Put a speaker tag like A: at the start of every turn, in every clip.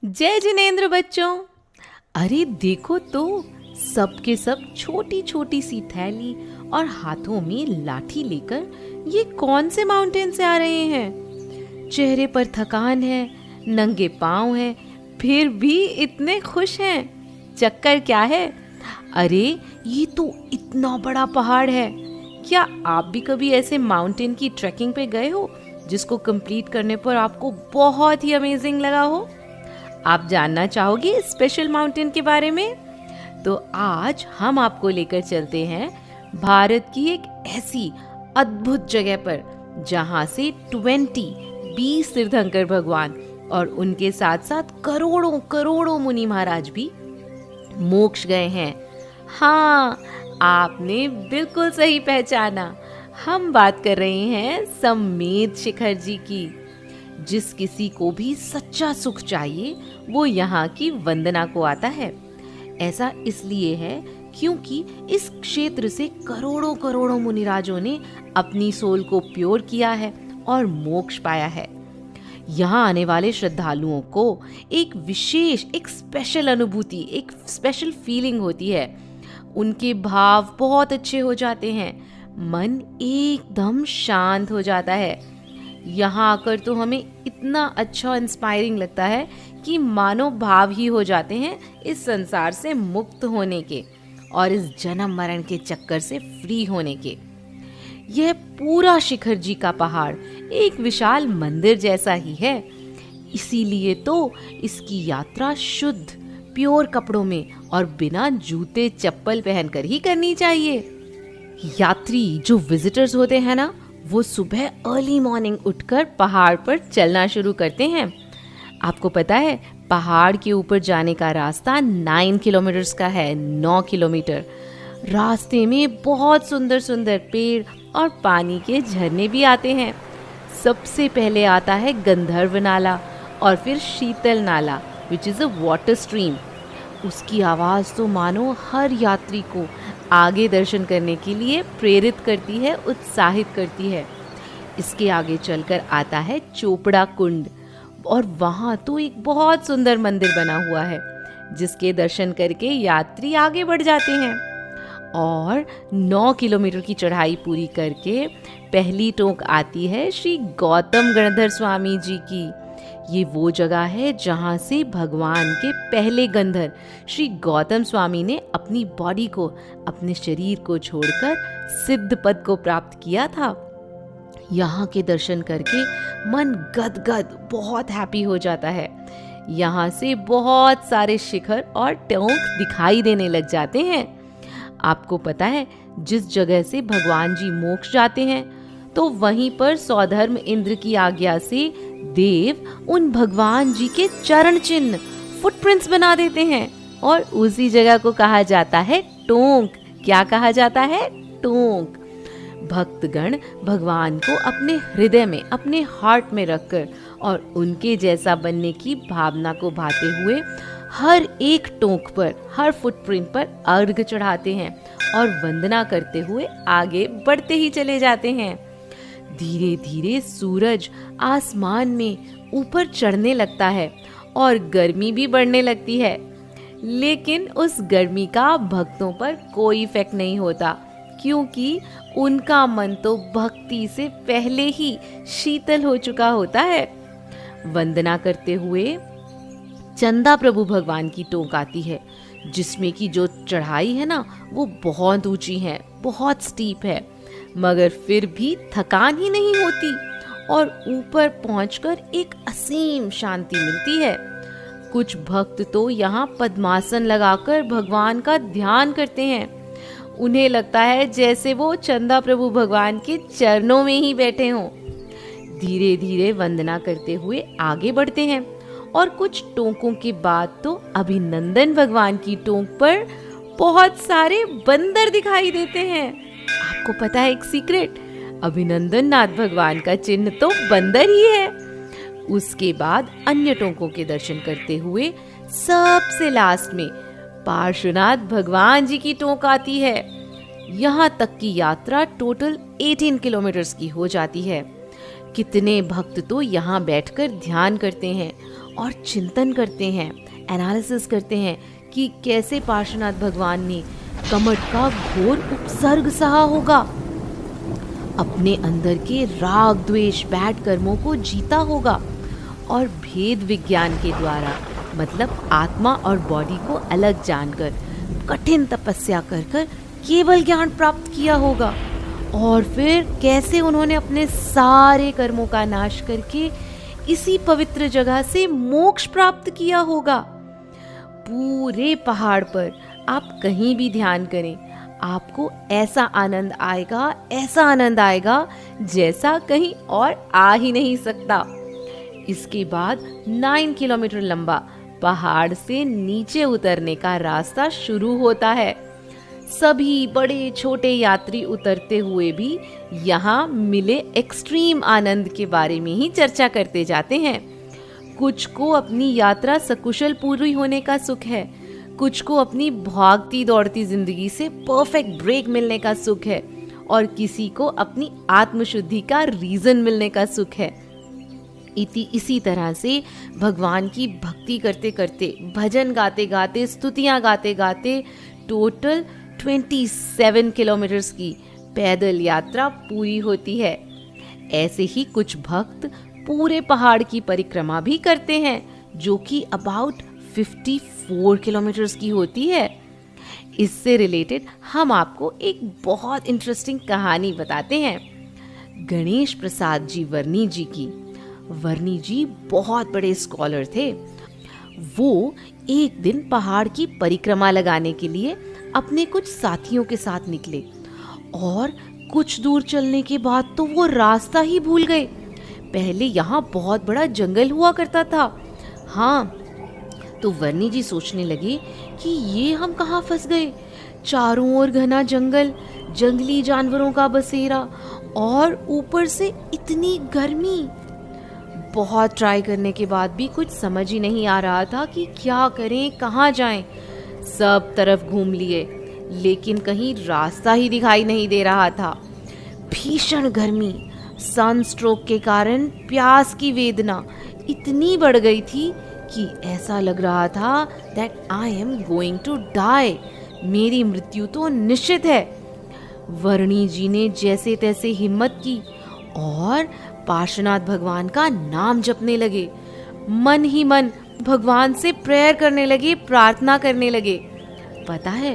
A: जय जिनेंद्र बच्चों। अरे देखो तो, सबके सब छोटी छोटी सी थैली और हाथों में लाठी लेकर ये कौन से माउंटेन से आ रहे हैं। चेहरे पर थकान है, नंगे पाँव हैं, फिर भी इतने खुश हैं। चक्कर क्या है? अरे ये तो इतना बड़ा पहाड़ है। क्या आप भी कभी ऐसे माउंटेन की ट्रैकिंग पे गए हो जिसको कंप्लीट करने पर आपको बहुत ही अमेजिंग लगा हो? आप जानना चाहोगे इस स्पेशल माउंटेन के बारे में? तो आज हम आपको लेकर चलते हैं भारत की एक ऐसी अद्भुत जगह पर जहां से 20 तीर्थंकर भगवान और उनके साथ साथ करोड़ों करोड़ों मुनि महाराज भी मोक्ष गए हैं। हाँ, आपने बिल्कुल सही पहचाना। हम बात कर रहे हैं सम्मेद शिखर जी की। जिस किसी को भी सच्चा सुख चाहिए वो यहाँ की वंदना को आता है। ऐसा इसलिए है क्योंकि इस क्षेत्र से करोड़ों करोड़ों मुनिराजों ने अपनी सोल को प्योर किया है और मोक्ष पाया है। यहाँ आने वाले श्रद्धालुओं को एक विशेष, एक स्पेशल अनुभूति, एक स्पेशल फीलिंग होती है। उनके भाव बहुत अच्छे हो जाते हैं, मन एकदम शांत हो जाता है। यहाँ आकर तो हमें इतना अच्छा इंस्पायरिंग लगता है कि मानो भाव ही हो जाते हैं इस संसार से मुक्त होने के और इस जन्म मरण के चक्कर से फ्री होने के। यह पूरा शिखर जी का पहाड़ एक विशाल मंदिर जैसा ही है। इसीलिए तो इसकी यात्रा शुद्ध, प्योर कपड़ों में और बिना जूते चप्पल पहनकर ही करनी चाहिए। यात्री जो विजिटर्स होते हैं ना, वो सुबह अर्ली मॉर्निंग उठकर पहाड़ पर चलना शुरू करते हैं। आपको पता है, पहाड़ के ऊपर जाने का रास्ता 9 किलोमीटर का है। 9 किलोमीटर रास्ते में बहुत सुंदर सुंदर पेड़ और पानी के झरने भी आते हैं। सबसे पहले आता है गंधर्व नाला और फिर शीतल नाला, which is a water stream. उसकी आवाज़ तो मानो हर यात्री को आगे दर्शन करने के लिए प्रेरित करती है, उत्साहित करती है। इसके आगे चलकर आता है चोपड़ा कुंड और वहाँ तो एक बहुत सुंदर मंदिर बना हुआ है जिसके दर्शन करके यात्री आगे बढ़ जाते हैं। और 9 किलोमीटर की चढ़ाई पूरी करके पहली टोक आती है श्री गौतम गणधर स्वामी जी की। ये वो जगह है जहाँ से भगवान के पहले गंधर श्री गौतम स्वामी ने अपनी बॉडी को, अपने शरीर को छोड़कर सिद्ध पद को प्राप्त किया था। यहाँ के दर्शन करके मन गदगद, बहुत हैप्पी हो जाता है। यहाँ से बहुत सारे शिखर और टोंक दिखाई देने लग जाते हैं। आपको पता है, जिस जगह से भगवान जी मोक्ष जाते हैं तो वहीं पर सौधर्म इंद्र की आज्ञा से देव उन भगवान जी के चरण चिन्ह, फुटप्रिंट्स बना देते हैं और उसी जगह को कहा जाता है टोंक। क्या कहा जाता है? टोंक। भक्तगण भगवान को अपने हृदय में, अपने हार्ट में रखकर और उनके जैसा बनने की भावना को भाते हुए हर एक टोंक पर, हर फुटप्रिंट पर अर्घ चढ़ाते हैं और वंदना करते हुए आगे बढ़ते ही चले जाते हैं। धीरे धीरे सूरज आसमान में ऊपर चढ़ने लगता है और गर्मी भी बढ़ने लगती है, लेकिन उस गर्मी का भक्तों पर कोई इफेक्ट नहीं होता क्योंकि उनका मन तो भक्ति से पहले ही शीतल हो चुका होता है। वंदना करते हुए चंदा प्रभु भगवान की टोक आती है जिसमें की जो चढ़ाई है ना, वो बहुत ऊंची है, बहुत स्टीप है, मगर फिर भी थकान ही नहीं होती और ऊपर पहुंचकर एक असीम शांति मिलती है। कुछ भक्त तो यहाँ पद्मासन लगाकर भगवान का ध्यान करते हैं। उन्हें लगता है जैसे वो चंदा प्रभु भगवान के चरणों में ही बैठे हों। धीरे धीरे वंदना करते हुए आगे बढ़ते हैं और कुछ टोंकों के बाद तो अभिनंदन भगवान की टोंक पर बहुत सारे बंदर दिखाई देते हैं। आपको पता है एक सीक्रेट? अभिनंदन नाथ भगवान का चिन्ह तो बंदर ही है। उसके बाद अन्य टोंकों के दर्शन करते हुए सबसे लास्ट में पार्श्वनाथ भगवान जी की टोंक आती है। यहाँ तक की यात्रा टोटल 18 किलोमीटर की हो जाती है। कितने भक्त तो यहाँ बैठकर ध्यान करते हैं और चिंतन करते हैं, एनालिसिस करते हैं कि कैसे पार्श्वनाथ भगवान ने कमठ का घोर उपसर्ग सहा होगा, अपने अंदर के राग द्वेष बैड कर्मों को जीता होगा और भेद विज्ञान के द्वारा, मतलब आत्मा और बॉडी को अलग जानकर कठिन तपस्या कर कर केवल ज्ञान प्राप्त किया होगा। और फिर कैसे उन्होंने अपने सारे कर्मों का नाश करके इसी पवित्र जगह से मोक्ष प्राप्त किया होगा। पूरे पहाड़ पर आप कहीं भी ध्यान करें, आपको ऐसा आनंद आएगा, ऐसा आनंद आएगा जैसा कहीं और आ ही नहीं सकता। इसके बाद 9 किलोमीटर लंबा पहाड़ से नीचे उतरने का रास्ता शुरू होता है। सभी बड़े छोटे यात्री उतरते हुए भी यहाँ मिले एक्सट्रीम आनंद के बारे में ही चर्चा करते जाते हैं। कुछ को अपनी यात्रा सकुशल पूरी होने का सुख है, कुछ को अपनी भागती दौड़ती जिंदगी से परफेक्ट ब्रेक मिलने का सुख है, और किसी को अपनी आत्मशुद्धि का रीजन मिलने का सुख है। इसी तरह से भगवान की भक्ति करते करते, भजन गाते गाते, स्तुतियाँ गाते गाते टोटल 27 किलोमीटर्स की पैदल यात्रा पूरी होती है। ऐसे ही कुछ भक्त पूरे पहाड़ की परिक्रमा भी करते हैं, जो कि अबाउट 54 किलोमीटर्स की होती है। इससे रिलेटेड हम आपको एक बहुत इंटरेस्टिंग कहानी बताते हैं गणेश प्रसाद जी वर्नी जी की। वर्नी जी बहुत बड़े स्कॉलर थे। वो एक दिन पहाड़ की परिक्रमा लगाने के लिए अपने कुछ साथियों के साथ निकले, और कुछ दूर चलने के बाद तो वो रास्ता ही भूल गए। पहले यहाँ बहुत बड़ा जंगल हुआ करता था। हाँ, तो वर्नी जी सोचने लगे कि ये हम कहाँ फंस गए। चारों ओर घना जंगल, जंगली जानवरों का बसेरा, और ऊपर से इतनी गर्मी। बहुत ट्राई करने के बाद भी कुछ समझ ही नहीं आ रहा था कि क्या करें, कहाँ जाएं। सब तरफ घूम लिए, लेकिन कहीं रास्ता ही दिखाई नहीं दे रहा था। भीषण गर्मी, सनस्ट्रोक के कारण प्यास की वेदना इतनी बढ़ गई थी कि ऐसा लग रहा था that I am going to die, मेरी मृत्यु तो निश्चित है। वर्णी जी ने जैसे तैसे हिम्मत की और पार्श्वनाथ भगवान का नाम जपने लगे। मन ही मन भगवान से प्रेयर करने लगे, प्रार्थना करने लगे। पता है,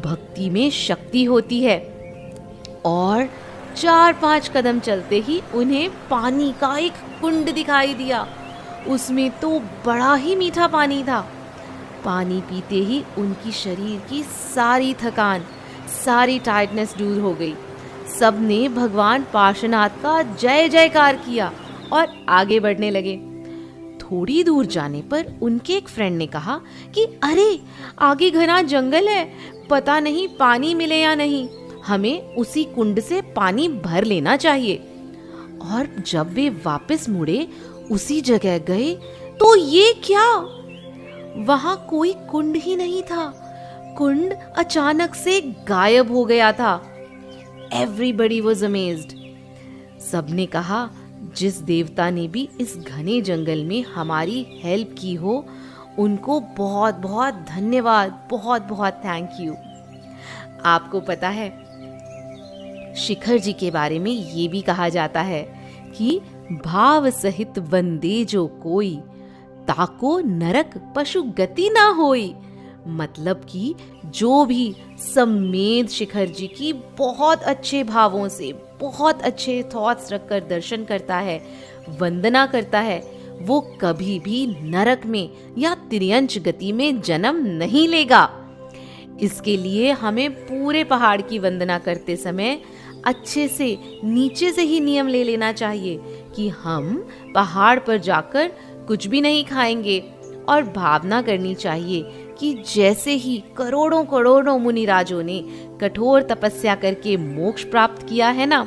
A: भक्ति में शक्ति होती है। और 4-5 कदम चलते ही उन्हें पानी का एक कुंड दिखाई दिया। उसमें तो बड़ा ही मीठा पानी था। पानी पीते ही उनकी शरीर की सारी थकान, सारी टायर्डनेस दूर हो गई। सबने भगवान पार्श्वनाथ का जय जयकार किया और आगे बढ़ने लगे। थोड़ी दूर जाने पर उनके एक फ्रेंड ने कहा कि अरे, आगे घना जंगल है, पता नहीं पानी मिले या नहीं, हमें उसी कुंड से पानी भर लेना चाहिए। और जब वे वापस मुड़े, उसी जगह गए, तो ये क्या, वहां कोई कुंड ही नहीं था। कुंड अचानक से गायब हो गया था। Everybody was amazed. सबने कहा, जिस देवता ने भी इस घने जंगल में हमारी हेल्प की हो, उनको बहुत बहुत धन्यवाद, बहुत बहुत थैंक यू। आपको पता है, शिखर जी के बारे में ये भी कहा जाता है कि भाव सहित वंदे जो कोई, ताको नरक पशु गति ना होई। मतलब कि जो भी सम्मेद शिखर जी की बहुत अच्छे भावों से, बहुत अच्छे थॉट्स रखकर दर्शन करता है, वंदना करता है, वो कभी भी नरक में या तिर्यंच गति में जन्म नहीं लेगा। इसके लिए हमें पूरे पहाड़ की वंदना करते समय अच्छे से नीचे से ही नियम ले लेना चाहिए कि हम पहाड़ पर जाकर कुछ भी नहीं खाएंगे, और भावना करनी चाहिए कि जैसे ही करोड़ों करोड़ों मुनिराजों ने कठोर तपस्या करके मोक्ष प्राप्त किया है ना,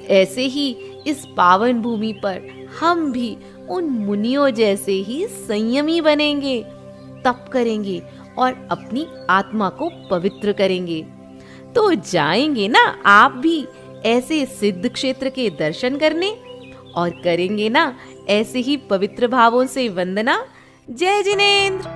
A: ऐसे ही इस पावन भूमि पर हम भी उन मुनियों जैसे ही संयमी बनेंगे, तप करेंगे और अपनी आत्मा को पवित्र करेंगे। तो जाएंगे ना आप भी ऐसे सिद्ध क्षेत्र के दर्शन करने, और करेंगे ना ऐसे ही पवित्र भावों से वंदना। जय जिनेंद्र।